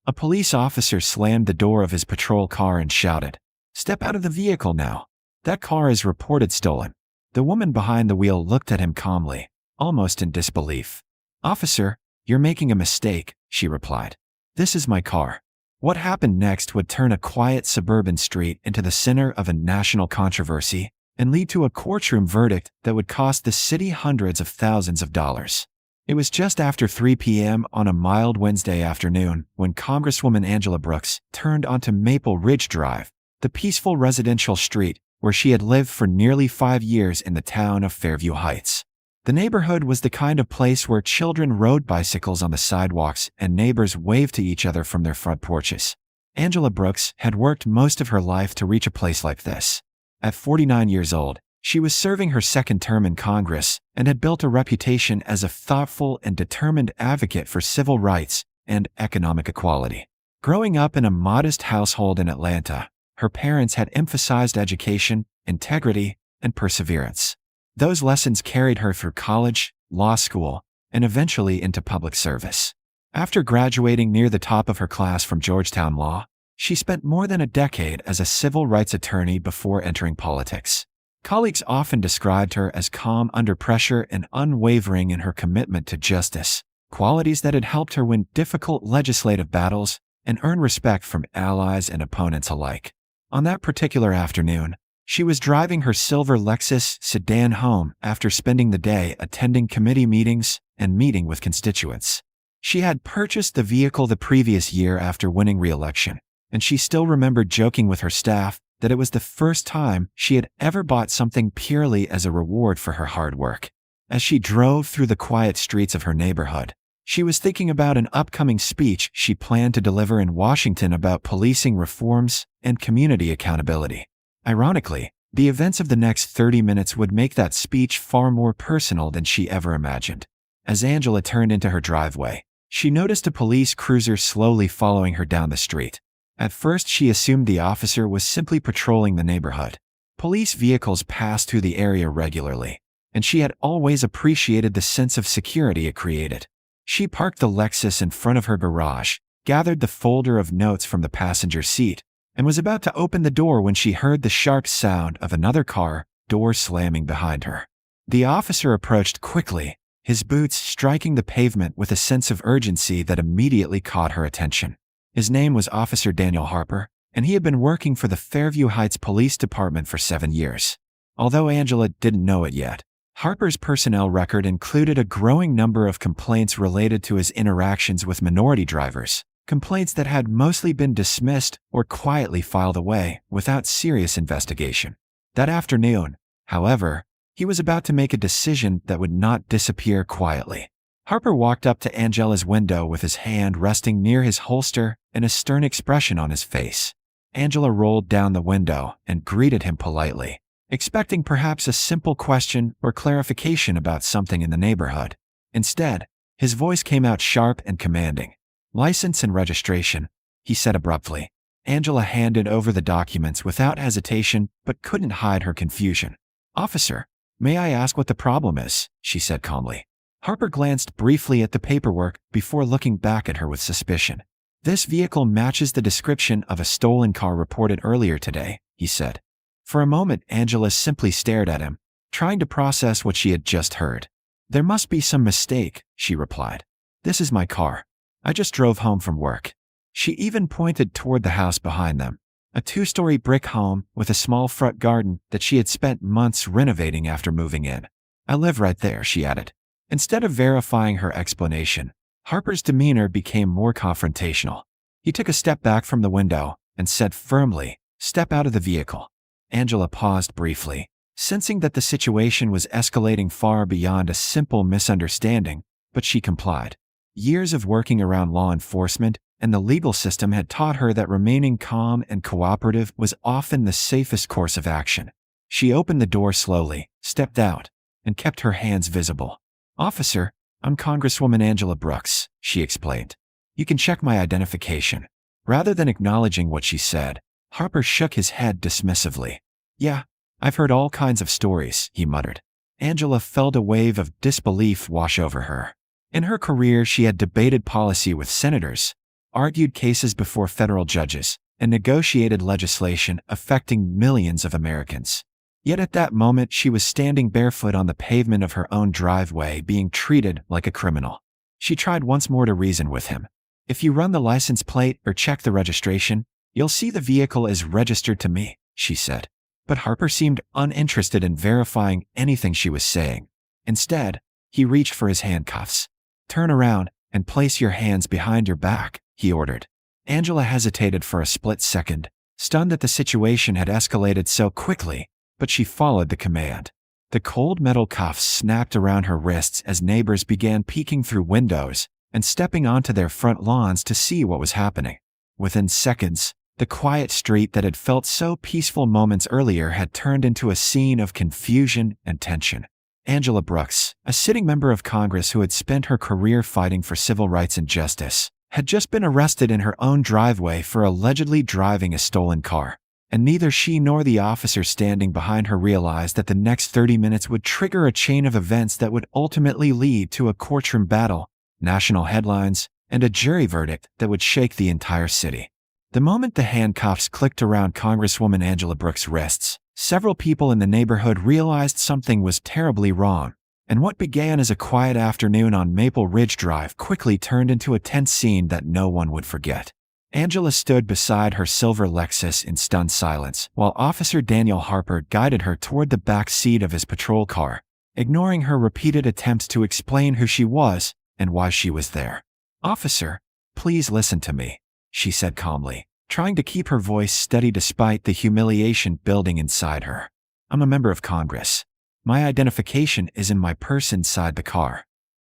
A police officer slammed the door of his patrol car and shouted, "Step out of the vehicle now. That car is reported stolen." The woman behind the wheel looked at him calmly, almost in disbelief. "Officer, you're making a mistake," she replied. "This is my car." What happened next would turn a quiet suburban street into the center of a national controversy and lead to a courtroom verdict that would cost the city hundreds of thousands of dollars. It was just after 3 p.m. on a mild Wednesday afternoon when Congresswoman Angela Brooks turned onto Maple Ridge Drive, the peaceful residential street where she had lived for nearly 5 years in the town of Fairview Heights. The neighborhood was the kind of place where children rode bicycles on the sidewalks and neighbors waved to each other from their front porches. Angela Brooks had worked most of her life to reach a place like this. At 49 years old, she was serving her second term in Congress and had built a reputation as a thoughtful and determined advocate for civil rights and economic equality. Growing up in a modest household in Atlanta, her parents had emphasized education, integrity, and perseverance. Those lessons carried her through college, law school, and eventually into public service. After graduating near the top of her class from Georgetown Law, she spent more than a decade as a civil rights attorney before entering politics. Colleagues often described her as calm under pressure and unwavering in her commitment to justice, qualities that had helped her win difficult legislative battles and earn respect from allies and opponents alike. On that particular afternoon, she was driving her silver Lexus sedan home after spending the day attending committee meetings and meeting with constituents. She had purchased the vehicle the previous year after winning re-election, and she still remembered joking with her staff that it was the first time she had ever bought something purely as a reward for her hard work. As she drove through the quiet streets of her neighborhood, she was thinking about an upcoming speech she planned to deliver in Washington about policing reforms and community accountability. Ironically, the events of the next 30 minutes would make that speech far more personal than she ever imagined. As Angela turned into her driveway, she noticed a police cruiser slowly following her down the street. At first, she assumed the officer was simply patrolling the neighborhood. Police vehicles passed through the area regularly, and she had always appreciated the sense of security it created. She parked the Lexus in front of her garage, gathered the folder of notes from the passenger seat, and was about to open the door when she heard the sharp sound of another car door slamming behind her. The officer approached quickly, his boots striking the pavement with a sense of urgency that immediately caught her attention. His name was Officer Daniel Harper, and he had been working for the Fairview Heights Police Department for 7 years. Although Angela didn't know it yet, Harper's personnel record included a growing number of complaints related to his interactions with minority drivers, complaints that had mostly been dismissed or quietly filed away without serious investigation. That afternoon, however, he was about to make a decision that would not disappear quietly. Harper walked up to Angela's window with his hand resting near his holster and a stern expression on his face. Angela rolled down the window and greeted him politely, expecting perhaps a simple question or clarification about something in the neighborhood. Instead, his voice came out sharp and commanding. "License and registration," he said abruptly. Angela handed over the documents without hesitation but couldn't hide her confusion. "Officer, may I ask what the problem is?" she said calmly. Harper glanced briefly at the paperwork before looking back at her with suspicion. "This vehicle matches the description of a stolen car reported earlier today," he said. For a moment, Angela simply stared at him, trying to process what she had just heard. "There must be some mistake," she replied. "This is my car. I just drove home from work." She even pointed toward the house behind them, a 2-story brick home with a small front garden that she had spent months renovating after moving in. "I live right there," she added. Instead of verifying her explanation, Harper's demeanor became more confrontational. He took a step back from the window and said firmly, "Step out of the vehicle." Angela paused briefly, sensing that the situation was escalating far beyond a simple misunderstanding, but she complied. Years of working around law enforcement and the legal system had taught her that remaining calm and cooperative was often the safest course of action. She opened the door slowly, stepped out, and kept her hands visible. "Officer, I'm Congresswoman Angela Brooks," she explained. "You can check my identification." Rather than acknowledging what she said, Harper shook his head dismissively. "Yeah, I've heard all kinds of stories," he muttered. Angela felt a wave of disbelief wash over her. In her career, she had debated policy with senators, argued cases before federal judges, and negotiated legislation affecting millions of Americans. Yet at that moment she was standing barefoot on the pavement of her own driveway being treated like a criminal. She tried once more to reason with him. "If you run the license plate or check the registration, you'll see the vehicle is registered to me," she said. But Harper seemed uninterested in verifying anything she was saying. Instead, he reached for his handcuffs. "Turn around and place your hands behind your back," he ordered. Angela hesitated for a split second, stunned that the situation had escalated so quickly, but she followed the command. The cold metal cuffs snapped around her wrists as neighbors began peeking through windows and stepping onto their front lawns to see what was happening. Within seconds, the quiet street that had felt so peaceful moments earlier had turned into a scene of confusion and tension. Angela Brooks, a sitting member of Congress who had spent her career fighting for civil rights and justice, had just been arrested in her own driveway for allegedly driving a stolen car. And neither she nor the officer standing behind her realized that the next 30 minutes would trigger a chain of events that would ultimately lead to a courtroom battle, national headlines, and a jury verdict that would shake the entire city. The moment the handcuffs clicked around Congresswoman Angela Brooks' wrists, several people in the neighborhood realized something was terribly wrong, and what began as a quiet afternoon on Maple Ridge Drive quickly turned into a tense scene that no one would forget. Angela stood beside her silver Lexus in stunned silence while Officer Daniel Harper guided her toward the back seat of his patrol car, ignoring her repeated attempts to explain who she was and why she was there. "Officer, please listen to me," she said calmly, trying to keep her voice steady despite the humiliation building inside her. "I'm a member of Congress. My identification is in my purse inside the car."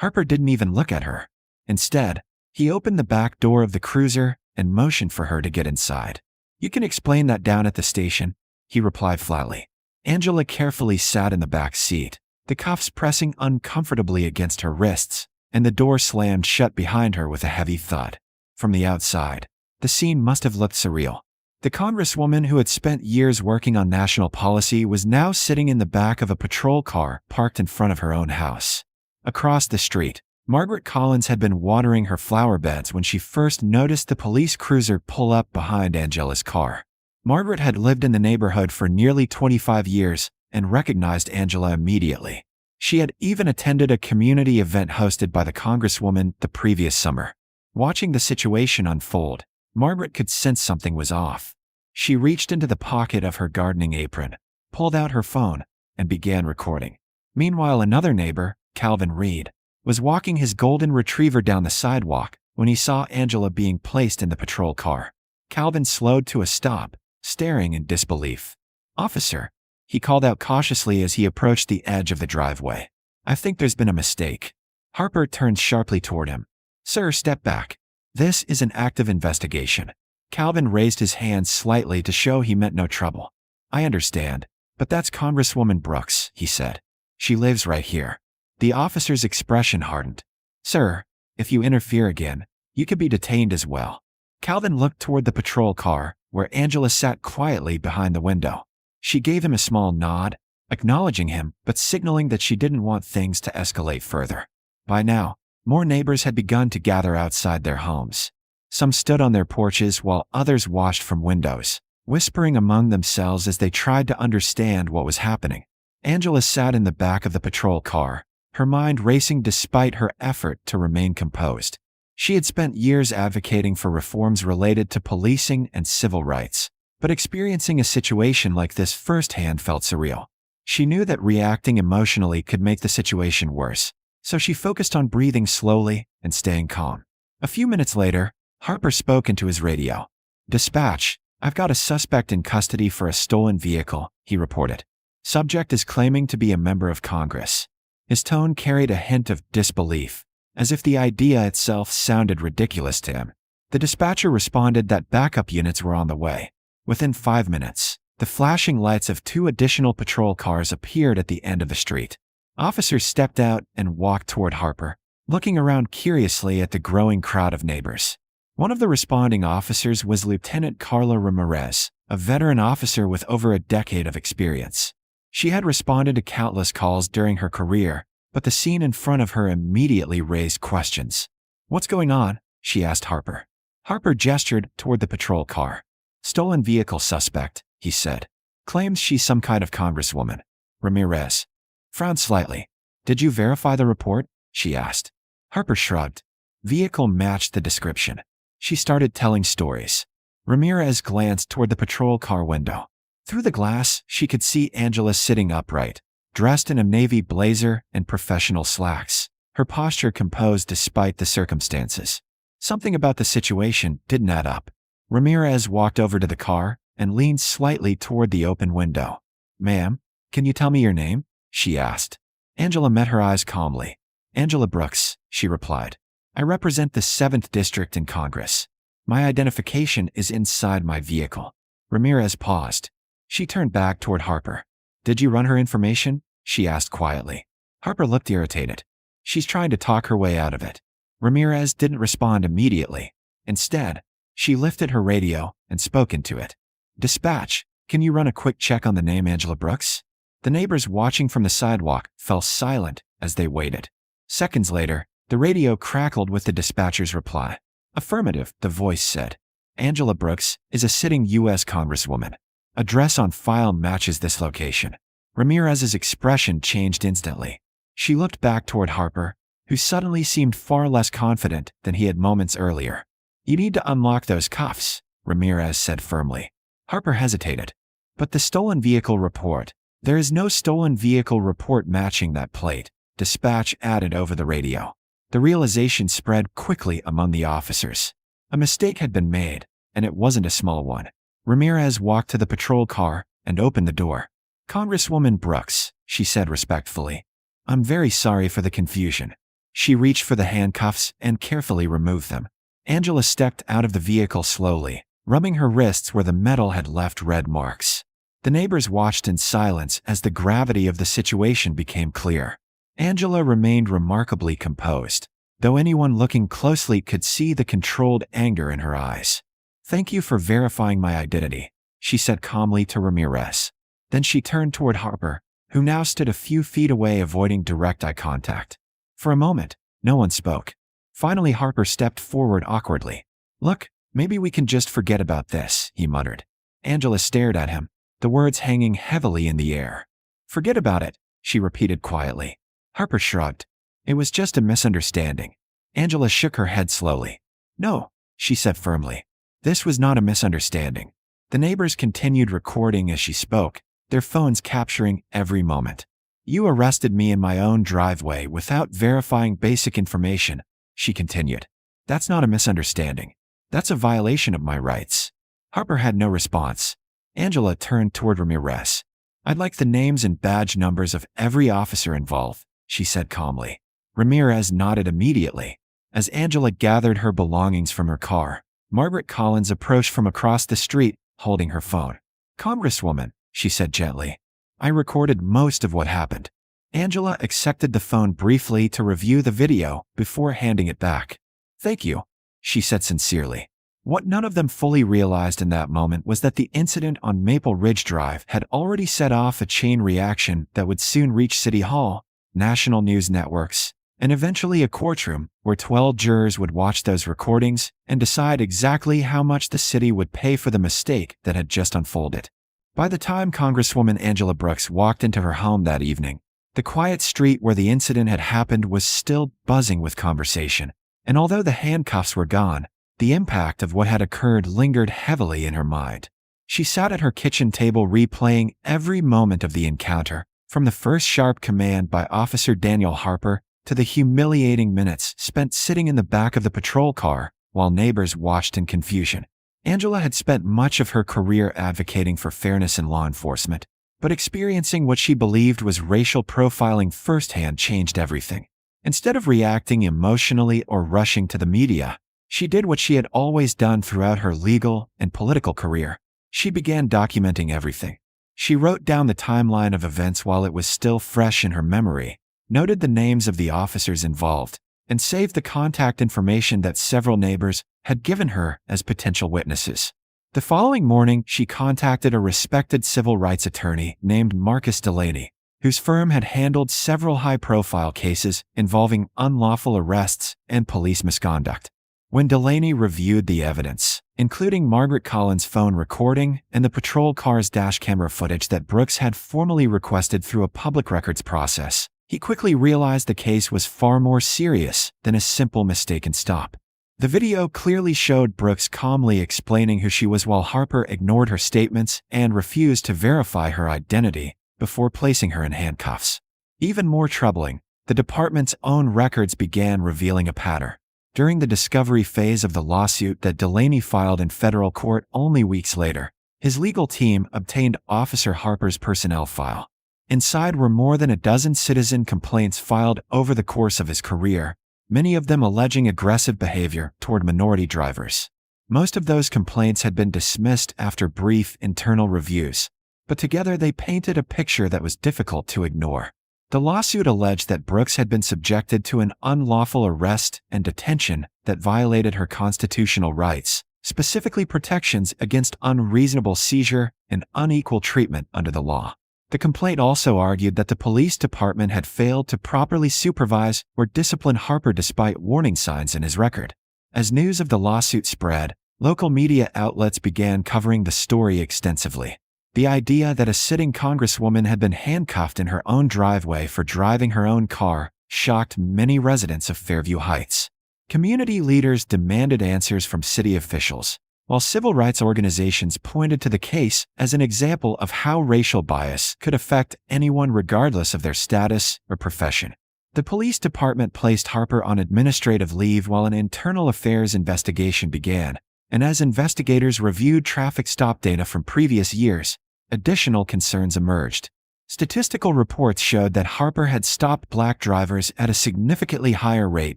Harper didn't even look at her. Instead, he opened the back door of the cruiser and motioned for her to get inside. "You can explain that down at the station," he replied flatly. Angela carefully sat in the back seat, the cuffs pressing uncomfortably against her wrists, and the door slammed shut behind her with a heavy thud. From the outside, the scene must have looked surreal. The Congresswoman who had spent years working on national policy was now sitting in the back of a patrol car parked in front of her own house. Across the street, Margaret Collins had been watering her flower beds when she first noticed the police cruiser pull up behind Angela's car. Margaret had lived in the neighborhood for nearly 25 years and recognized Angela immediately. She had even attended a community event hosted by the Congresswoman the previous summer. Watching the situation unfold, Margaret could sense something was off. She reached into the pocket of her gardening apron, pulled out her phone, and began recording. Meanwhile, another neighbor, Calvin Reed, was walking his golden retriever down the sidewalk when he saw Angela being placed in the patrol car. Calvin slowed to a stop, staring in disbelief. "Officer," he called out cautiously as he approached the edge of the driveway. "I think there's been a mistake." Harper turned sharply toward him. "Sir, step back. This is an active investigation." Calvin raised his hand slightly to show he meant no trouble. "I understand, but that's Congresswoman Brooks," he said. "She lives right here." The officer's expression hardened. "Sir, if you interfere again, you could be detained as well." Calvin looked toward the patrol car, where Angela sat quietly behind the window. She gave him a small nod, acknowledging him but signaling that she didn't want things to escalate further. By now, more neighbors had begun to gather outside their homes. Some stood on their porches while others watched from windows, whispering among themselves as they tried to understand what was happening. Angela sat in the back of the patrol car, her mind racing despite her effort to remain composed. She had spent years advocating for reforms related to policing and civil rights, but experiencing a situation like this firsthand felt surreal. She knew that reacting emotionally could make the situation worse, so she focused on breathing slowly and staying calm. A few minutes later, Harper spoke into his radio. "Dispatch, I've got a suspect in custody for a stolen vehicle," he reported. "Subject is claiming to be a member of Congress." His tone carried a hint of disbelief, as if the idea itself sounded ridiculous to him. The dispatcher responded that backup units were on the way. Within 5 minutes, the flashing lights of 2 additional patrol cars appeared at the end of the street. Officers stepped out and walked toward Harper, looking around curiously at the growing crowd of neighbors. One of the responding officers was Lieutenant Carla Ramirez, a veteran officer with over a decade of experience. She had responded to countless calls during her career, but the scene in front of her immediately raised questions. "What's going on?" she asked Harper. Harper gestured toward the patrol car. Stolen vehicle suspect, he said. Claims she's some kind of congresswoman. Ramirez frowned slightly. Did you verify the report? She asked. Harper shrugged. Vehicle matched the description. She started telling stories. Ramirez glanced toward the patrol car window. Through the glass, she could see Angela sitting upright, dressed in a navy blazer and professional slacks, her posture composed despite the circumstances. Something about the situation didn't add up. Ramirez walked over to the car and leaned slightly toward the open window. Ma'am, can you tell me your name? She asked. Angela met her eyes calmly. Angela Brooks, she replied. I represent the 7th District in Congress. My identification is inside my vehicle. Ramirez paused. She turned back toward Harper. Did you run her information? She asked quietly. Harper looked irritated. She's trying to talk her way out of it. Ramirez didn't respond immediately. Instead, she lifted her radio and spoke into it. Dispatch, can you run a quick check on the name Angela Brooks? The neighbors watching from the sidewalk fell silent as they waited. Seconds later, the radio crackled with the dispatcher's reply. Affirmative, the voice said. Angela Brooks is a sitting U.S. Congresswoman. Address on file matches this location. Ramirez's expression changed instantly. She looked back toward Harper, who suddenly seemed far less confident than he had moments earlier. You need to unlock those cuffs, Ramirez said firmly. Harper hesitated. But the stolen vehicle report. There is no stolen vehicle report matching that plate, dispatch added over the radio. The realization spread quickly among the officers. A mistake had been made, and it wasn't a small one. Ramirez walked to the patrol car and opened the door. Congresswoman Brooks, she said respectfully. I'm very sorry for the confusion. She reached for the handcuffs and carefully removed them. Angela stepped out of the vehicle slowly, rubbing her wrists where the metal had left red marks. The neighbors watched in silence as the gravity of the situation became clear. Angela remained remarkably composed, though anyone looking closely could see the controlled anger in her eyes. Thank you for verifying my identity, she said calmly to Ramirez. Then she turned toward Harper, who now stood a few feet away avoiding direct eye contact. For a moment, no one spoke. Finally, Harper stepped forward awkwardly. Look, maybe we can just forget about this, he muttered. Angela stared at him, the words hanging heavily in the air. Forget about it, she repeated quietly. Harper shrugged. It was just a misunderstanding. Angela shook her head slowly. No, she said firmly. This was not a misunderstanding. The neighbors continued recording as she spoke, their phones capturing every moment. You arrested me in my own driveway without verifying basic information, she continued. That's not a misunderstanding. That's a violation of my rights. Harper had no response. Angela turned toward Ramirez. I'd like the names and badge numbers of every officer involved, she said calmly. Ramirez nodded immediately. As Angela gathered her belongings from her car, Margaret Collins approached from across the street, holding her phone. Congresswoman, she said gently. I recorded most of what happened. Angela accepted the phone briefly to review the video before handing it back. Thank you, she said sincerely. What none of them fully realized in that moment was that the incident on Maple Ridge Drive had already set off a chain reaction that would soon reach City Hall, national news networks, and eventually a courtroom where 12 jurors would watch those recordings and decide exactly how much the city would pay for the mistake that had just unfolded. By the time Congresswoman Angela Brooks walked into her home that evening, the quiet street where the incident had happened was still buzzing with conversation, and although the handcuffs were gone, the impact of what had occurred lingered heavily in her mind. She sat at her kitchen table replaying every moment of the encounter, from the first sharp command by Officer Daniel Harper to the humiliating minutes spent sitting in the back of the patrol car while neighbors watched in confusion. Angela had spent much of her career advocating for fairness in law enforcement, but experiencing what she believed was racial profiling firsthand changed everything. Instead of reacting emotionally or rushing to the media, she did what she had always done throughout her legal and political career. She began documenting everything. She wrote down the timeline of events while it was still fresh in her memory, noted the names of the officers involved, and saved the contact information that several neighbors had given her as potential witnesses. The following morning, she contacted a respected civil rights attorney named Marcus Delaney, whose firm had handled several high-profile cases involving unlawful arrests and police misconduct. When Delaney reviewed the evidence, including Margaret Collins' phone recording and the patrol car's dash camera footage that Brooks had formally requested through a public records process, he quickly realized the case was far more serious than a simple mistaken stop. The video clearly showed Brooks calmly explaining who she was while Harper ignored her statements and refused to verify her identity before placing her in handcuffs. Even more troubling, the department's own records began revealing a pattern. During the discovery phase of the lawsuit that Delaney filed in federal court only weeks later, his legal team obtained Officer Harper's personnel file. Inside were more than a dozen citizen complaints filed over the course of his career, many of them alleging aggressive behavior toward minority drivers. Most of those complaints had been dismissed after brief internal reviews, but together they painted a picture that was difficult to ignore. The lawsuit alleged that Brooks had been subjected to an unlawful arrest and detention that violated her constitutional rights, specifically protections against unreasonable seizure and unequal treatment under the law. The complaint also argued that the police department had failed to properly supervise or discipline Harper despite warning signs in his record. As news of the lawsuit spread, local media outlets began covering the story extensively. The idea that a sitting Congresswoman had been handcuffed in her own driveway for driving her own car shocked many residents of Fairview Heights. Community leaders demanded answers from city officials, while civil rights organizations pointed to the case as an example of how racial bias could affect anyone regardless of their status or profession. The police department placed Harper on administrative leave while an internal affairs investigation began, and as investigators reviewed traffic stop data from previous years, additional concerns emerged. Statistical reports showed that Harper had stopped black drivers at a significantly higher rate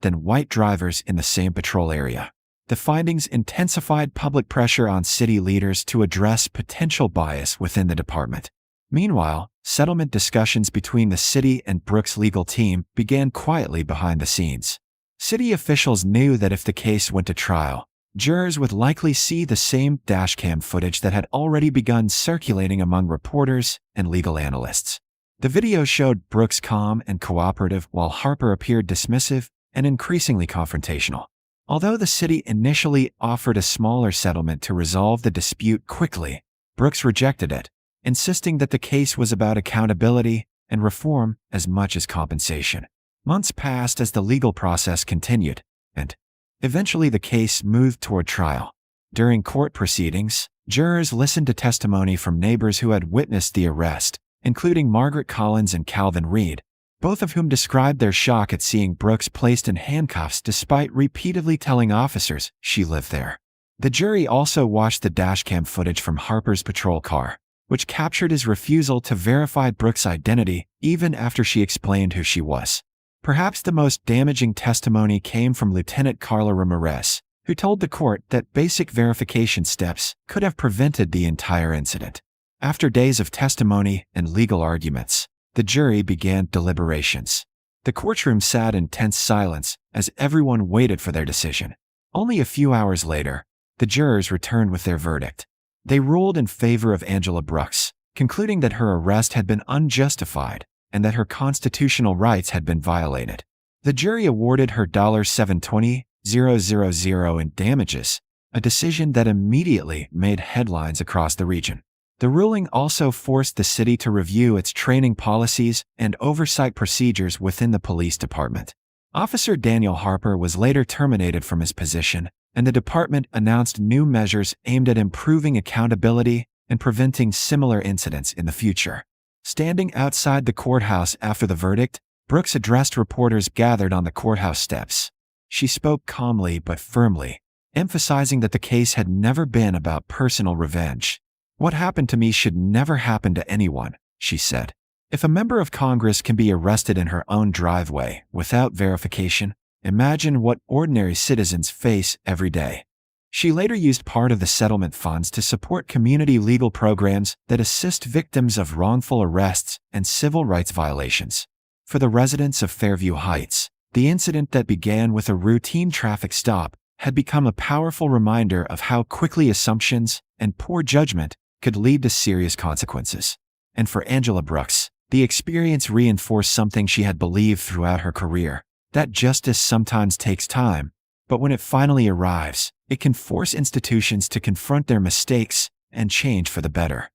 than white drivers in the same patrol area. The findings intensified public pressure on city leaders to address potential bias within the department. Meanwhile, settlement discussions between the city and Brooks' legal team began quietly behind the scenes. City officials knew that if the case went to trial, jurors would likely see the same dashcam footage that had already begun circulating among reporters and legal analysts. The video showed Brooks calm and cooperative while Harper appeared dismissive and increasingly confrontational. Although the city initially offered a smaller settlement to resolve the dispute quickly, Brooks rejected it, insisting that the case was about accountability and reform as much as compensation. Months passed as the legal process continued, and eventually the case moved toward trial. During court proceedings, jurors listened to testimony from neighbors who had witnessed the arrest, including Margaret Collins and Calvin Reed, both of whom described their shock at seeing Brooks placed in handcuffs despite repeatedly telling officers she lived there. The jury also watched the dashcam footage from Harper's patrol car, which captured his refusal to verify Brooks' identity even after she explained who she was. Perhaps the most damaging testimony came from Lieutenant Carla Ramirez, who told the court that basic verification steps could have prevented the entire incident. After days of testimony and legal arguments, the jury began deliberations. The courtroom sat in tense silence as everyone waited for their decision. Only a few hours later, the jurors returned with their verdict. They ruled in favor of Angela Brooks, concluding that her arrest had been unjustified and that her constitutional rights had been violated. The jury awarded her $720,000 in damages, a decision that immediately made headlines across the region. The ruling also forced the city to review its training policies and oversight procedures within the police department. Officer Daniel Harper was later terminated from his position, and the department announced new measures aimed at improving accountability and preventing similar incidents in the future. Standing outside the courthouse after the verdict, Brooks addressed reporters gathered on the courthouse steps. She spoke calmly but firmly, emphasizing that the case had never been about personal revenge. "What happened to me should never happen to anyone," she said. "If a member of Congress can be arrested in her own driveway without verification, imagine what ordinary citizens face every day." She later used part of the settlement funds to support community legal programs that assist victims of wrongful arrests and civil rights violations. For the residents of Fairview Heights, the incident that began with a routine traffic stop had become a powerful reminder of how quickly assumptions and poor judgment could lead to serious consequences. And for Angela Brooks, the experience reinforced something she had believed throughout her career: that justice sometimes takes time, But when it finally arrives, it can force institutions to confront their mistakes and change for the better.